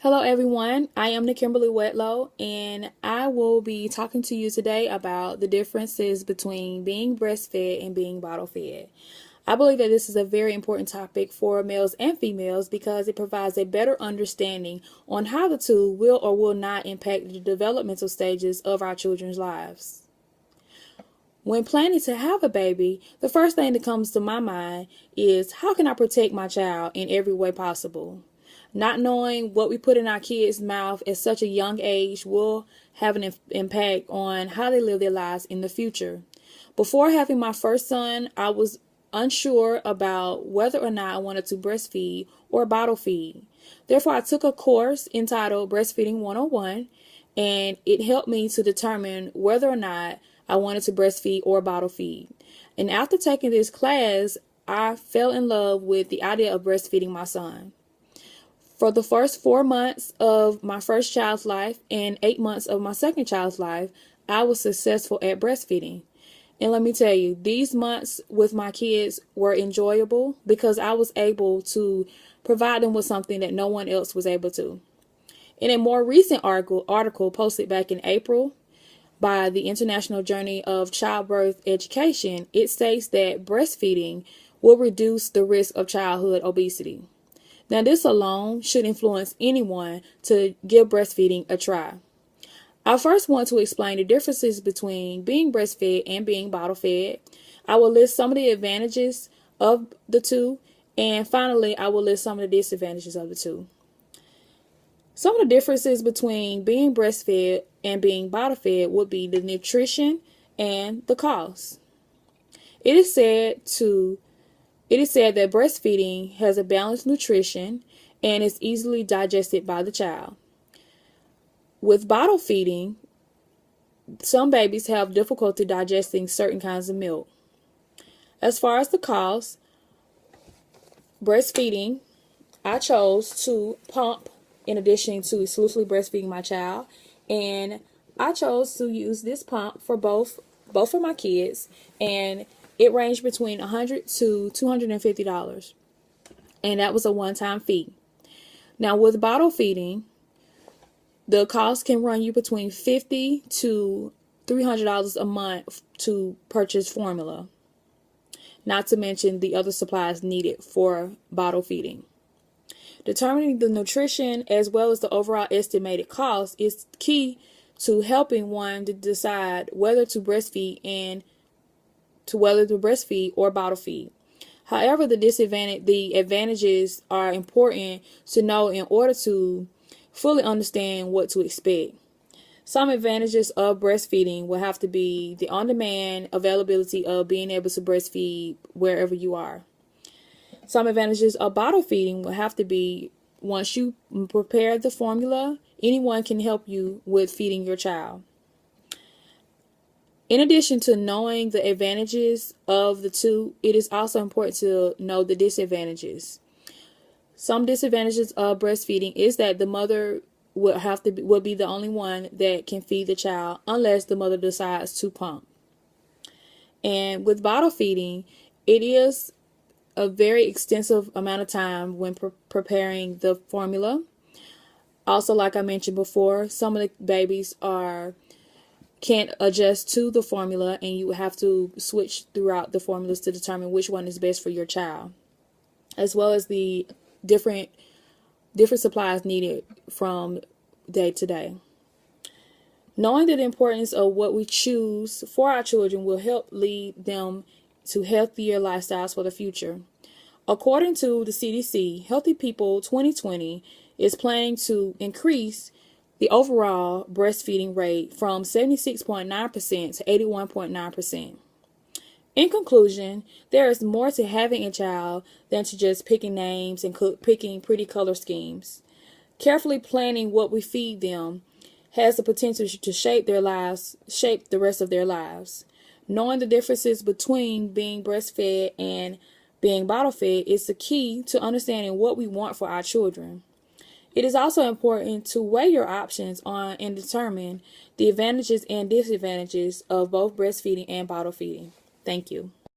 Hello, everyone. I am Kimberly Wetlow, and I will be talking to you today about the differences between being breastfed and being bottle fed. I believe that this is a very important topic for males and females because it provides a better understanding on how the two will or will not impact the developmental stages of our children's lives. When planning to have a baby, the first thing that comes to my mind is how can I protect my child in every way possible? Not knowing what we put in our kids' mouth at such a young age will have an impact on how they live their lives in the future. Before having my first son, I was unsure about whether or not I wanted to breastfeed or bottle feed. Therefore, I took a course entitled Breastfeeding 101, and it helped me to determine whether or not I wanted to breastfeed or bottle feed. And after taking this class, I fell in love with the idea of breastfeeding my son. For the first 4 months of my first child's life and 8 months of my second child's life, I was successful at breastfeeding. And let me tell you, these months with my kids were enjoyable because I was able to provide them with something that no one else was able to. In a more recent article posted back in April by the International Journey of Childbirth Education, it states that breastfeeding will reduce the risk of childhood obesity. Now, this alone should influence anyone to give breastfeeding a try. I first want to explain the differences between being breastfed and being bottle fed. I will list some of the advantages of the two, and finally, I will list some of the disadvantages of the two. Some of the differences between being breastfed and being bottle fed would be the nutrition and the cost. It is said that breastfeeding has a balanced nutrition and is easily digested by the child. With bottle feeding, some babies have difficulty digesting certain kinds of milk. As far as the cost, breastfeeding, I chose to pump in addition to exclusively breastfeeding my child, and I chose to use this pump for both of my kids, and it ranged between $100 to $250, and that was a one-time fee. Now, with bottle feeding, the cost can run you between $50 to $300 a month to purchase formula, not to mention the other supplies needed for bottle feeding. Determining the nutrition as well as the overall estimated cost is key to helping one to decide whether to breastfeed or bottle feed. However, the advantages are important to know in order to fully understand what to expect. Some advantages of breastfeeding will have to be the on-demand availability of being able to breastfeed wherever you are. Some advantages of bottle feeding will have to be once you prepare the formula, anyone can help you with feeding your child. In addition to knowing the advantages of the two, it is also important to know the disadvantages. Some disadvantages of breastfeeding is that the mother will be the only one that can feed the child unless the mother decides to pump. And with bottle feeding, it is a very extensive amount of time when preparing the formula. Also, like I mentioned before, some of the babies can't adjust to the formula, and you have to switch throughout the formulas to determine which one is best for your child, as well as the different supplies needed from day to day. Knowing the importance of what we choose for our children will help lead them to healthier lifestyles for the future. According to the CDC, Healthy People 2020 is planning to increase the overall breastfeeding rate from 76.9% to 81.9%. In conclusion, there is more to having a child than to just picking names and picking pretty color schemes. Carefully planning what we feed them has the potential to shape the rest of their lives. Knowing the differences between being breastfed and being bottle fed is the key to understanding what we want for our children. It is also important to weigh your options on and determine the advantages and disadvantages of both breastfeeding and bottle feeding. Thank you.